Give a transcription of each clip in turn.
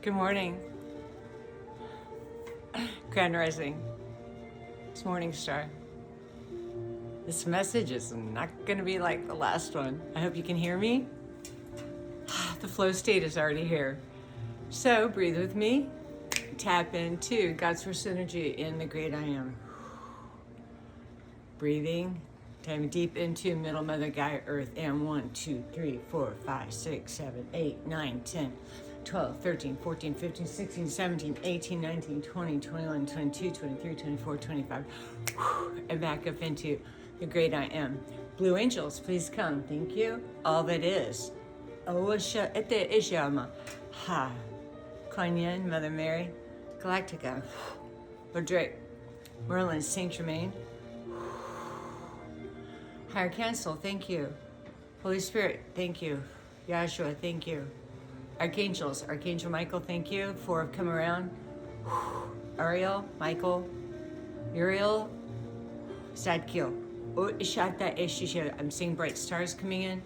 Good morning. Grand Rising. It's MorningStar. This message is not going to be like the last one. I hope you can hear me. The flow state is already here. So breathe with me. Tap into God's Source energy in the Great I Am. Breathing. Time deep into Middle Mother Gaia Earth. And 1, 2, 3, 4, 5, 6, 7, 8, 9, 10, 12, 13, 14, 15, 16, 17, 18, 19, 20, 21, 22, 23, 24, 25. And back up into the Great I Am. Blue angels, please come. Thank you. All that is. Osha ete ishama. Ha. Kuan Yin, Mother Mary, Galactica, Lord Drake, Merlin, Saint Germain, Higher Council, thank you. Holy Spirit, thank you. Yahshua, thank you. Archangels, Archangel Michael, thank you. 4 have come around. Ariel, Michael, Uriel, Zadkiel. I'm seeing bright stars coming in.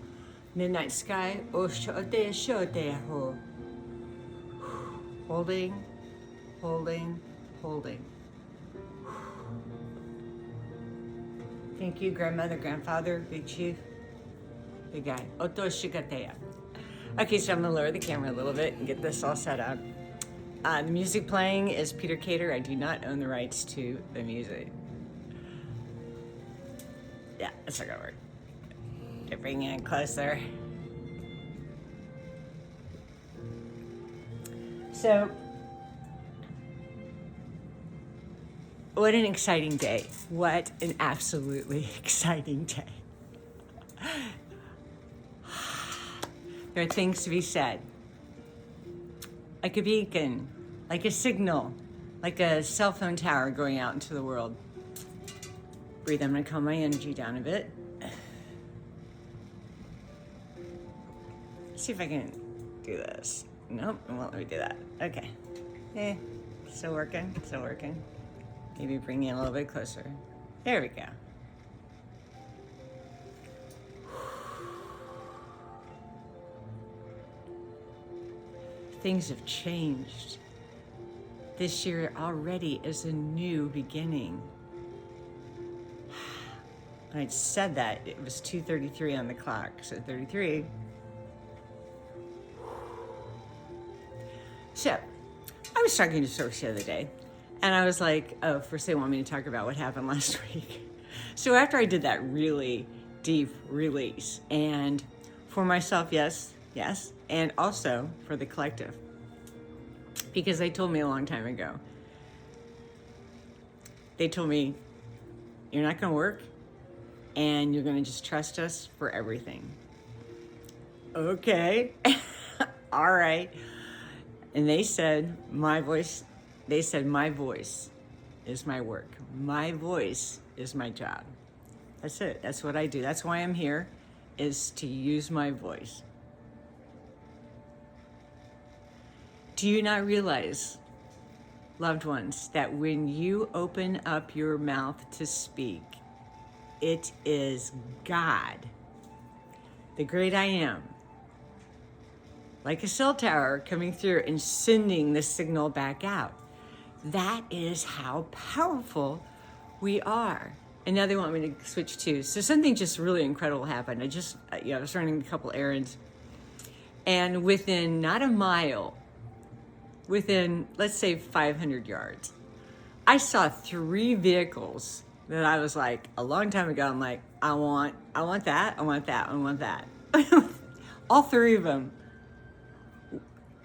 Midnight sky. Holding, holding, holding. Thank you, grandmother, grandfather, big chief, big guy. Oto Shigateya. Okay, so I'm gonna lower the camera a little bit and get this all set up. The music playing is Peter Cater. I do not own the rights to the music. Yeah, that's not gonna work. Bring it in closer. So, what an exciting day. What an absolutely exciting day. There are things to be said. Like a beacon, like a signal, like a cell phone tower going out into the world. Breathe, I'm gonna calm my energy down a bit. See if I can do this. Nope, it won't let me do that. Okay. Still working, still working. Maybe bring you in a little bit closer. There we go. Things have changed. This year already is a new beginning. When I said that, it was 2:33 on the clock, so 33. So, I was talking to Source the other day, and I was like, oh, first they want me to talk about what happened last week. So after I did that really deep release, and for myself, yes, and also for the collective, because they told me a long time ago, they told me, you're not gonna work, and you're gonna just trust us for everything. Okay, all right. And they said, my voice is my work. My voice is my job. That's it. That's what I do. That's why I'm here, is to use my voice. Do you not realize, loved ones, that when you open up your mouth to speak, it is God, the Great I Am, like a cell tower coming through and sending the signal back out. That is how powerful we are. And now they want me to switch to. So something just really incredible happened. I was running a couple errands, and within not a mile, within, let's say 500 yards, I saw 3 vehicles that I was like, a long time ago, I'm like, I want that, I want that, I want that. All 3 of them.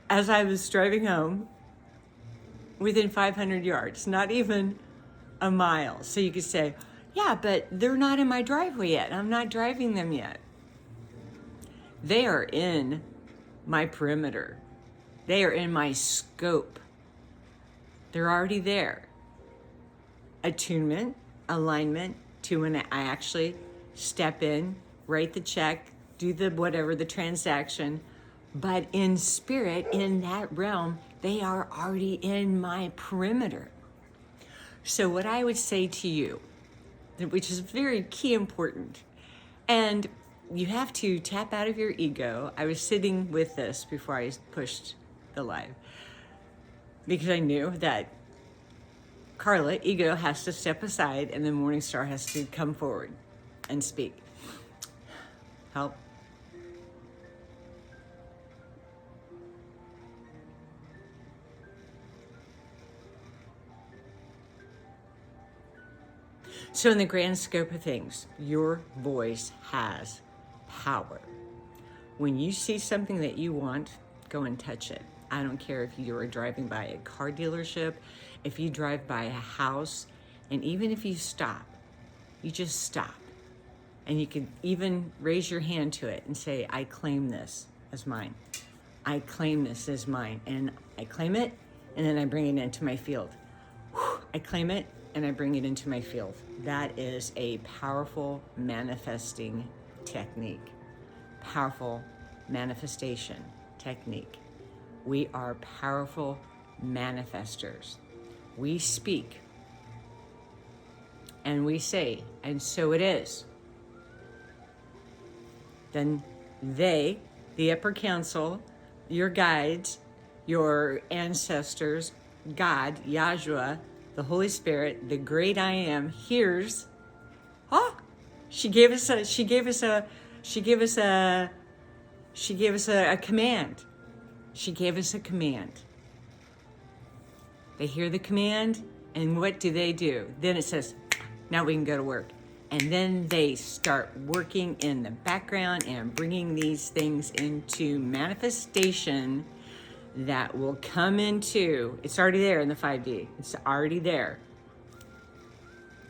As I was driving home, within 500 yards, not even a mile. So you could say, yeah, but they're not in my driveway yet. I'm not driving them yet. They are in my perimeter. They are in my scope. They're already there. Attunement, alignment to when I actually step in, write the check, do the whatever, the transaction. But in spirit, in that realm, they are already in my perimeter. So what I would say to you, which is very key important, and you have to tap out of your ego. I was sitting with this before I pushed the live. because I knew that Carla, ego, has to step aside and then MorningStar has to come forward and speak. Help. So in the grand scope of things, your voice has power. When you see something that you want, go and touch it. I don't care if you are driving by a car dealership, if you drive by a house, and even if you stop, you just stop. And you can even raise your hand to it and say, I claim this as mine. I claim this as mine. And I claim it, and then I bring it into my field. I claim it, and I bring it into my field. That is a powerful manifesting technique. Powerful manifestation technique. We are powerful manifestors. We speak and we say, and so it is. Then they, the upper council, your guides, your ancestors, God, Yahshua, the Holy Spirit, the great I am, hears. Oh, she gave us a command. She gave us a command. They hear the command, and what do? Then it says, now we can go to work. And then they start working in the background and bringing these things into manifestation that will come into, it's already there in the 5D. It's already there.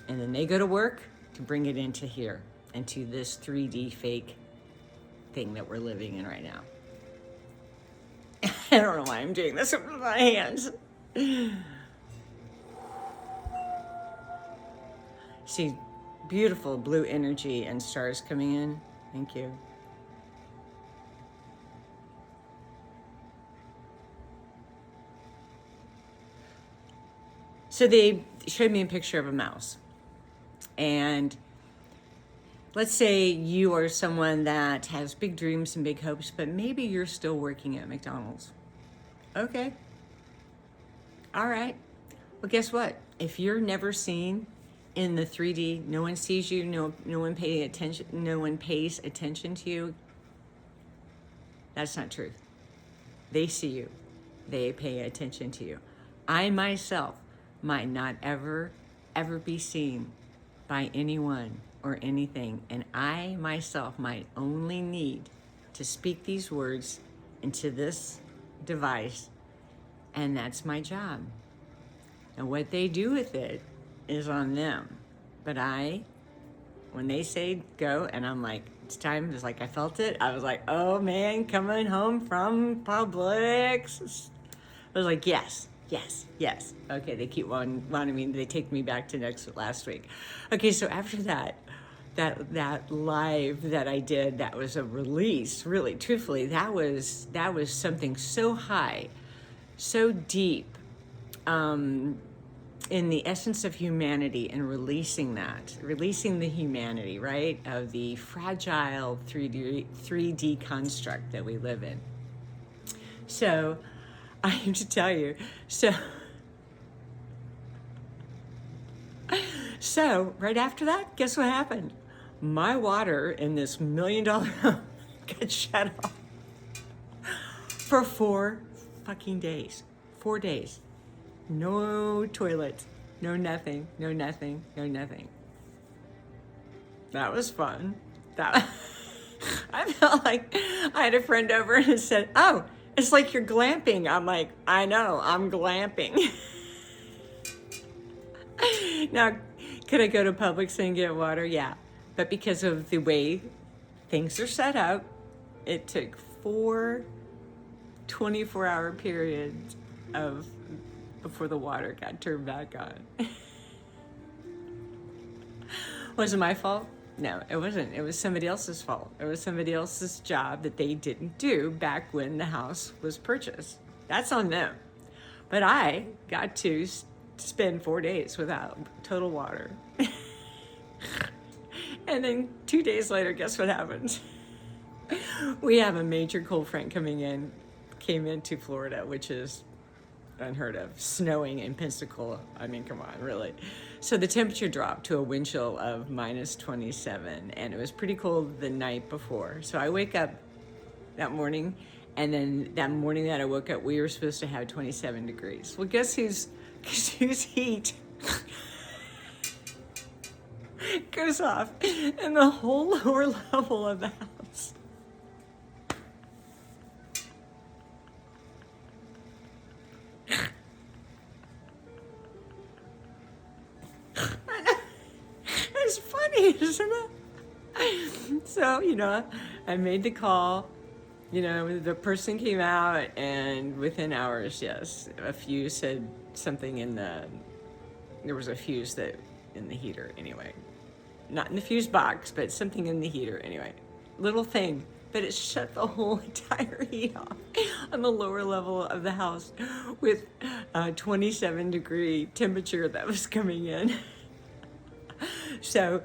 And then they go to work to bring it into here, into this 3D fake thing that we're living in right now. I don't know why I'm doing this with my hands. See, beautiful blue energy and stars coming in. Thank you. So they showed me a picture of a mouse. And let's say you are someone that has big dreams and big hopes, but maybe you're still working at McDonald's. Okay. All right. Well, guess what? If you're never seen in the 3D, no one sees you, no one pays attention to you, that's not truth. They see you. They pay attention to you. I myself might not ever be seen by anyone or anything, and I myself might only need to speak these words into this device, and that's my job. And what they do with it is on them. But when they say go, and I'm like, it's time, just like I felt it, I was like, oh man, coming home from Publix. I was like, yes. Okay, they keep wanting me, they take me back to last week. Okay, so after that live that I did, that was a release, really, truthfully, that was something so high, so deep, in the essence of humanity, and releasing the humanity, right, of the fragile 3D construct that we live in. So I have to tell you, so right after that, guess what happened? My water in this $1 million home got shut off for 4 fucking days. 4 days. No toilet, no nothing. That was fun. I felt like I had a friend over and said, oh, it's like you're glamping. I'm like, I know, I'm glamping. Now, could I go to Publix and get water? Yeah. But because of the way things are set up, it took 4 24-hour periods before the water got turned back on. Was it my fault? No, it wasn't. It was somebody else's fault. It was somebody else's job that they didn't do back when the house was purchased. That's on them. But I got to spend 4 days without total water. And then 2 days later, guess what happened? We have a major cold front came into Florida, which is unheard of. Snowing in Pensacola. I mean, come on, really. So the temperature dropped to a wind chill of minus 27, and it was pretty cold the night before. So I wake up that morning, and then that morning that I woke up, we were supposed to have 27 degrees. Well, guess whose heat goes off in the whole lower level of the house. It's funny, isn't it? So, I made the call. The person came out, and within hours, yes, a fuse said something there was a fuse that in the heater anyway. Not in the fuse box, but something in the heater anyway. Little thing, but it shut the whole entire heat off on the lower level of the house with a 27-degree temperature that was coming in. So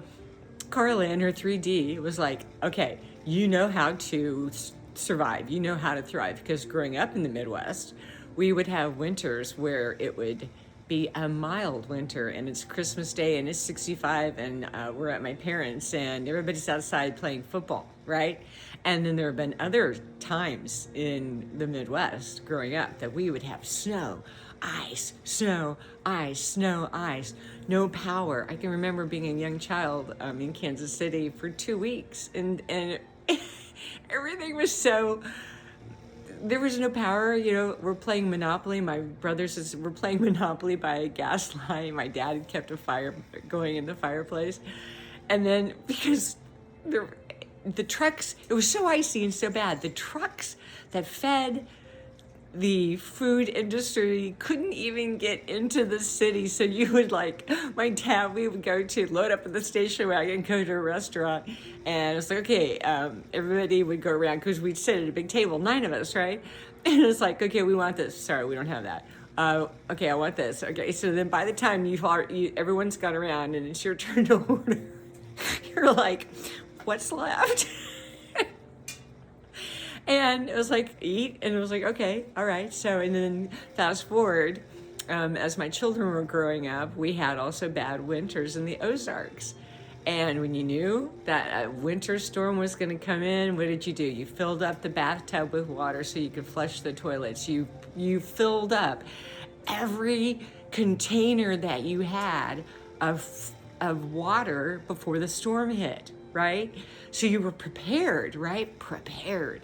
Carla in her 3D was like, okay, you know how to survive, you know how to thrive, because growing up in the Midwest, we would have winters where it would be a mild winter, and it's Christmas Day and it's 65, and we're at my parents and everybody's outside playing football, right? And then there have been other times in the Midwest growing up that we would have snow, ice, snow, ice, snow, ice, no power. I can remember being a young child in Kansas City for 2 weeks, and everything was so, there was no power. We're playing Monopoly. My brothers were playing Monopoly by a gas line. My dad had kept a fire going in the fireplace. And then because the trucks, it was so icy and so bad, the trucks that fed the food industry couldn't even get into the city. So you would my dad, we would go to load up at the station wagon, go to a restaurant, and it's like, okay, everybody would go around because we'd sit at a big table, 9 of us, right? And it's like, okay, we want this. Sorry, we don't have that. Okay, I want this. Okay, so then by the time everyone's got around and it's your turn to order, you're like, what's left? And it was like, eat, and it was like, okay, all right. So, and then fast forward, as my children were growing up, we had also bad winters in the Ozarks. And when you knew that a winter storm was going to come in, what did you do? You filled up the bathtub with water so you could flush the toilets. You filled up every container that you had of water before the storm hit, right? So you were prepared, right? Prepared.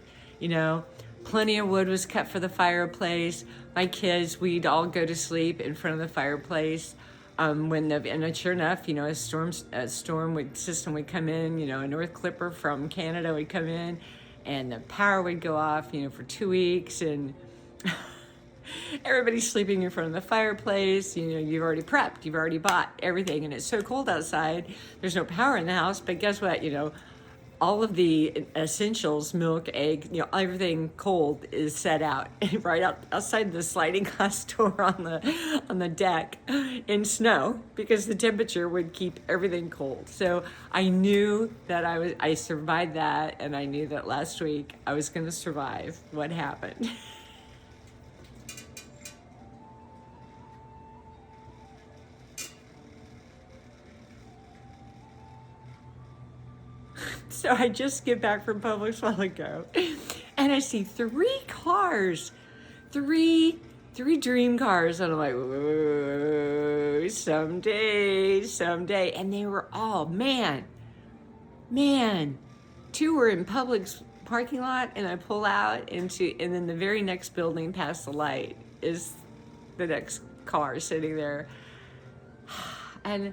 Plenty of wood was cut for the fireplace. My kids, we'd all go to sleep in front of the fireplace. And sure enough, a storm system would come in. A North Clipper from Canada would come in, and the power would go off. For 2 weeks, and everybody's sleeping in front of the fireplace. You've already prepped, you've already bought everything, and it's so cold outside. There's no power in the house, but guess what? All of the essentials, milk, egg, everything cold is set out right outside the sliding glass door on the deck in snow, because the temperature would keep everything cold. So I knew that I survived that, and I knew that last week I was going to survive what happened. So I just get back from Publix a while ago, and I see 3 cars, three dream cars, and I'm like, whoa, someday, and they were all, man, 2 were in Publix parking lot, and I pull out and then the very next building past the light is the next car sitting there. And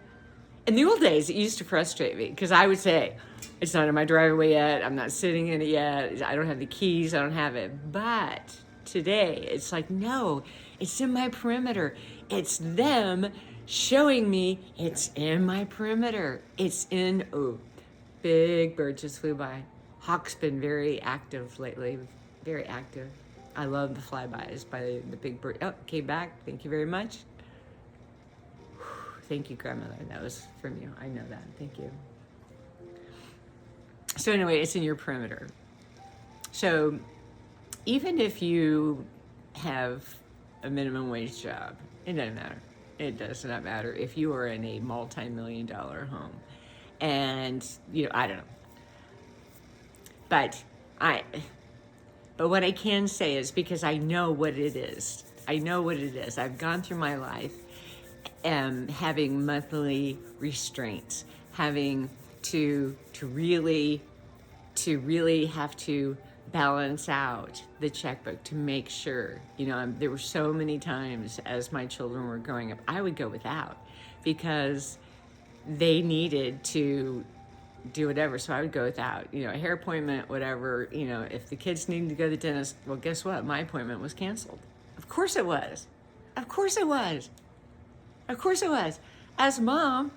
in the old days, it used to frustrate me, because I would say, it's not in my driveway yet, I'm not sitting in it yet, I don't have the keys, I don't have it. But today, it's like, no, it's in my perimeter. It's them showing me it's in my perimeter. Big bird just flew by. Hawk's been very active lately, very active. I love the flybys by the big bird. Oh, came back, thank you very much. Thank you, grandmother, that was from you, I know that, thank you. So anyway, it's in your perimeter. So even if you have a minimum wage job. It doesn't matter. It does not matter if you are in a multi-million-dollar home. And, I don't know. But but what I can say is, because I know what it is. I know what it is. I've gone through my life having monthly restraints, having to really have to balance out the checkbook to make sure, there were so many times as my children were growing up, I would go without because they needed to do whatever. So I would go without, a hair appointment, whatever, if the kids needed to go to the dentist, well, guess what? My appointment was canceled. Of course it was. Of course it was. Of course it was. As mom,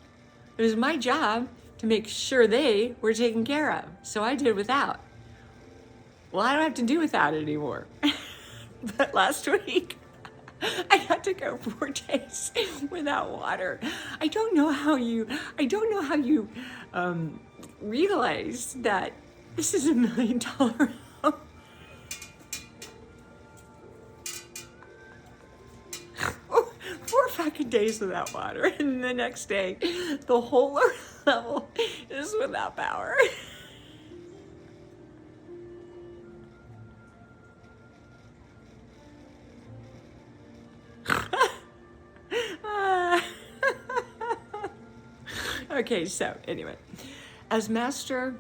it was my job to make sure they were taken care of. So I did without. Well, I don't have to do without it anymore. But last week, I had to go 4 days without water. I don't know how you realize that this is $1 million home. 4 fucking days without water, and the next day, the whole level is without power. Okay, so anyway, as masters,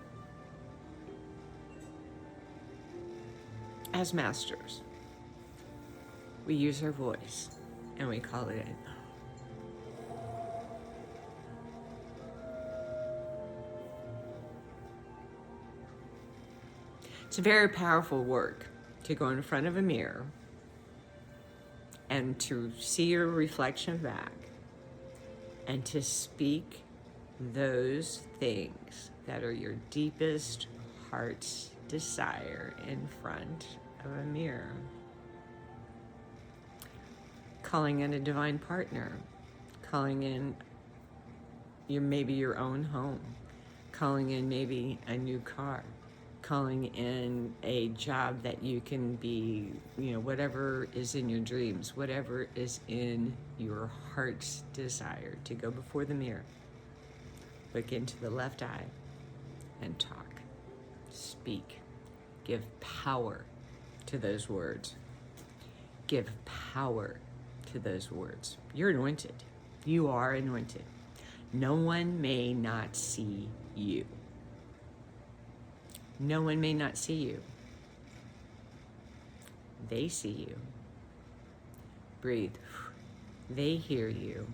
we use our voice and we call it in. It's a very powerful work to go in front of a mirror and to see your reflection back and to speak those things that are your deepest heart's desire in front of a mirror. Calling in a divine partner, calling in maybe your own home, calling in maybe a new car, calling in a job that you can be, whatever is in your dreams, whatever is in your heart's desire, to go before the mirror, look into the left eye and talk, speak, give power to those words. Give power to those words. You're anointed. You are anointed. No one may not see you. No one may not see you. They see you. Breathe. They hear you.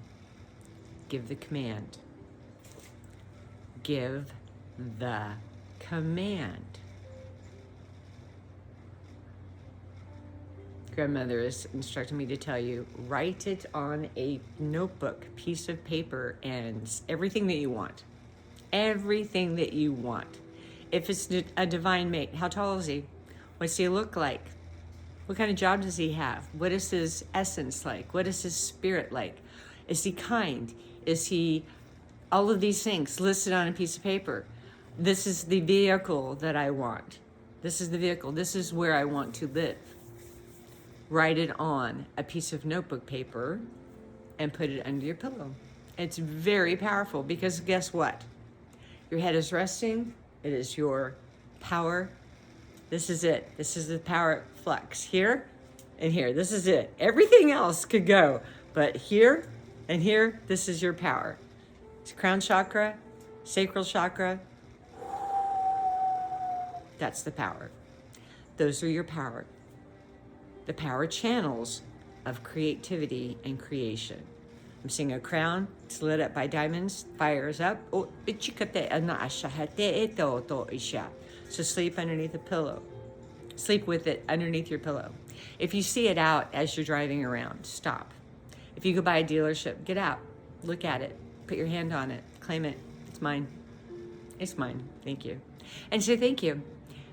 Give the command. Give the command. Grandmother is instructing me to tell you, write it on a notebook, piece of paper, and everything that you want. Everything that you want. If it's a divine mate, how tall is he? What's he look like? What kind of job does he have? What is his essence like? What is his spirit like? Is he kind? Is he, all of these things listed on a piece of paper. This is the vehicle that I want. This is the vehicle. This is where I want to live. Write it on a piece of notebook paper and put it under your pillow. It's very powerful because guess what? Your head is resting. It is your power. This is it. This is the power flux here and here. This is it. Everything else could go, but here and here, this is your power. It's crown chakra, sacral chakra. That's the power. Those are your power. The power channels of creativity and creation. I'm seeing a crown. It's lit up by diamonds. Fires up. So sleep underneath the pillow. Sleep with it underneath your pillow. If you see it out as you're driving around, stop. If you go by a dealership, get out. Look at it. Put your hand on it. Claim it. It's mine. It's mine. Thank you. And say thank you.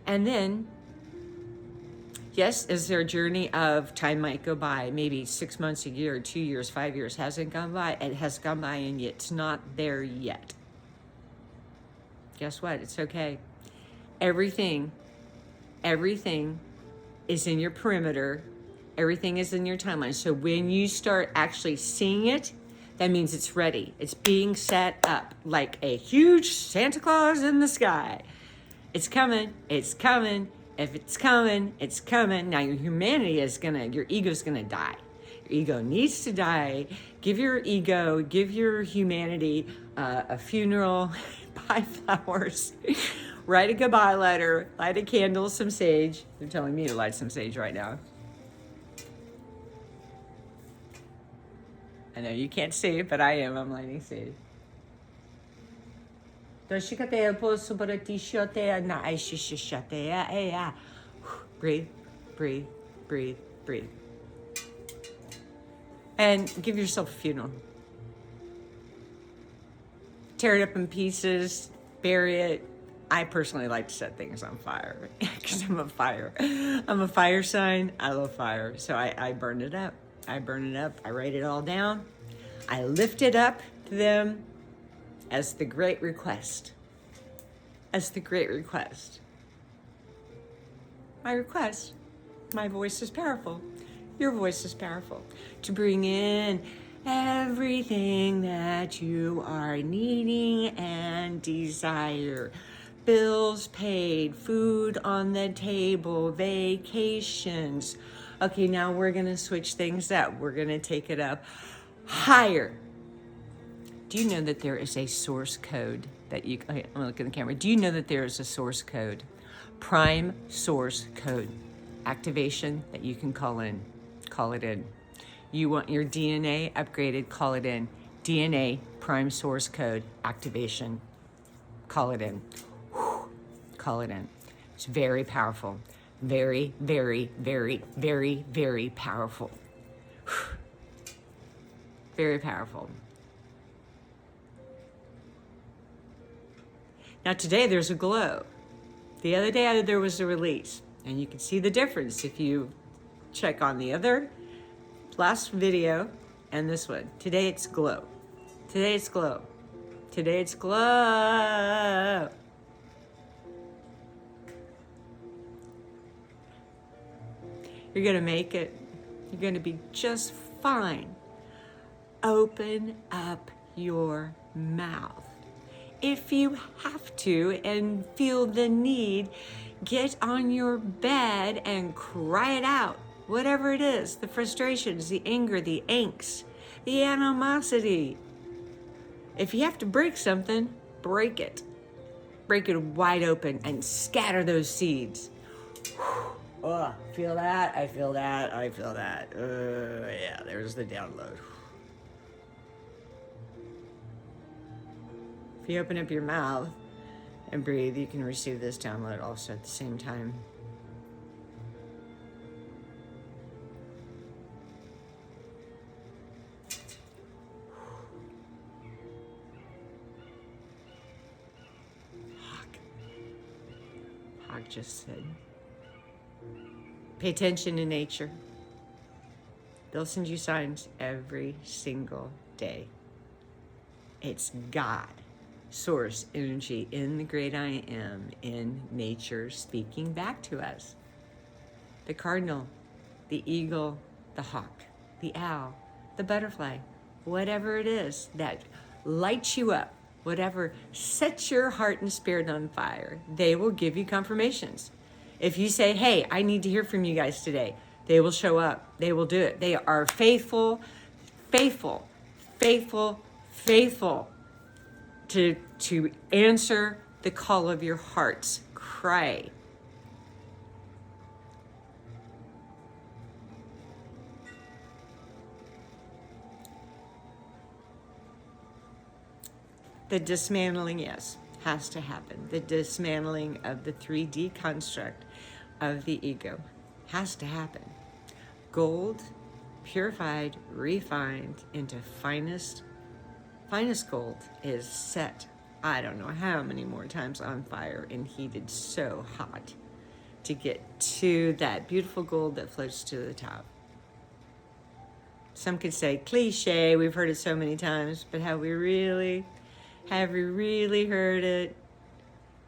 And then, yes, is there a journey of time might go by, maybe 6 months, a year, 2 years, 5 years, hasn't gone by. It has gone by and it's not there yet. Guess what? It's okay. Everything is in your perimeter. Everything is in your timeline. So when you start actually seeing it, that means it's ready. It's being set up like a huge Santa Claus in the sky. It's coming. It's coming. If it's coming, it's coming. Now your your ego's gonna die. Your ego needs to die. Give your ego, give your humanity a funeral, buy flowers, write a goodbye letter, light a candle, some sage. They're telling me to light some sage right now. I know you can't see it, but I am. I'm lighting sage. Breathe, breathe, breathe, breathe. And give yourself a funeral. Tear it up in pieces, bury it. I personally like to set things on fire because I'm a fire sign. I love fire. So I burn it up. I write it all down. I lift it up to them as the great request. My request. My voice is powerful. Your voice is powerful. To bring in everything that you are needing and desire. Bills paid, food on the table, vacations. Okay, now we're gonna switch things up. We're gonna take it up higher. Do you know that there is a source code that you, okay, I'm gonna look at the camera. Do you know that there is a source code? Prime source code. Activation that you can call in. Call it in. You want your DNA upgraded, call it in. DNA prime source code activation. Call it in. Call it in. It's very powerful. Very, very, very, very, very powerful. Very powerful. Now today there's a glow. The other day there was a release, and you can see the difference if you check on the last video and this one. Today it's glow. Today it's glow. Today it's glow. You're gonna make it. You're gonna be just fine. Open up your mouth. If you have to and feel the need, get on your bed and cry it out. Whatever it is, the frustrations, the anger, the angst, the animosity. If you have to break something, break it. Break it wide open and scatter those seeds. Oh, feel that? I feel that. I feel that. Yeah, there's the download. If you open up your mouth and breathe, you can receive this download also at the same time. Hawk just said, pay attention to nature. They'll send you signs every single day. It's God, source, energy in the great I am, in nature, speaking back to us. The cardinal, the eagle, the hawk, the owl, the butterfly, whatever it is that lights you up, whatever sets your heart and spirit on fire, they will give you confirmations. If you say, hey, I need to hear from you guys today, they will show up. They will do it. They are faithful, faithful, faithful, faithful to answer the call of your heart's cry. The dismantling, yes, has to happen. The dismantling of the 3D construct of the ego has to happen. Gold, purified, refined into finest gold, is set, I don't know how many more times on fire and heated so hot to get to that beautiful gold that floats to the top. Some could say cliche, we've heard it so many times, but have we really heard it?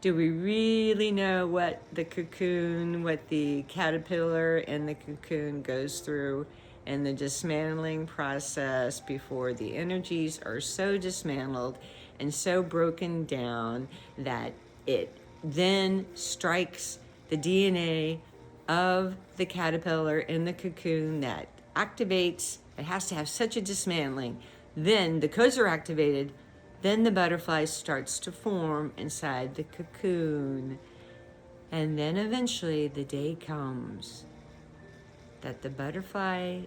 Do we really know what the cocoon, what the caterpillar in the cocoon goes through in the dismantling process before the energies are so dismantled and so broken down that it then strikes the DNA of the caterpillar in the cocoon that activates, it has to have such a dismantling. Then the codes are activated, then the butterfly starts to form inside the cocoon. And then eventually the day comes that the butterfly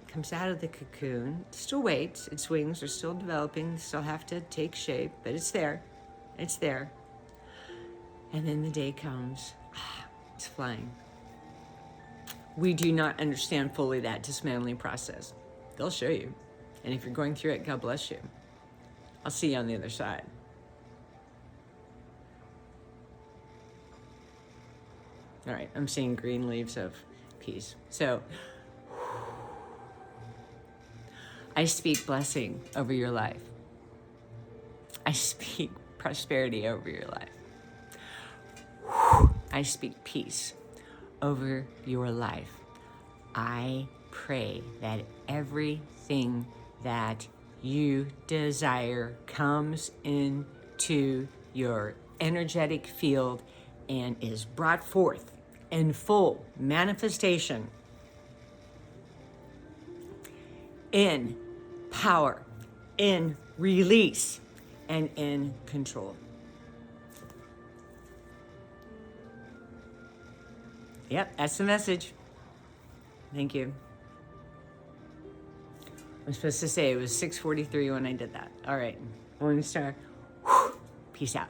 comes out of the cocoon. It still waits, its wings are still developing, still have to take shape, but it's there. It's there. And then the day comes, it's flying. We do not understand fully that dismantling process. They'll show you. And if you're going through it, God bless you. I'll see you on the other side. All right, I'm seeing green leaves of peace. So I speak blessing over your life. I speak prosperity over your life. I speak peace over your life. I pray that everything that you desire comes into your energetic field and is brought forth in full manifestation, in power, in release, and in control. Yep, that's the message. Thank you. I'm supposed to say it was 6:43 when I did that. All right, MorningStar, peace out.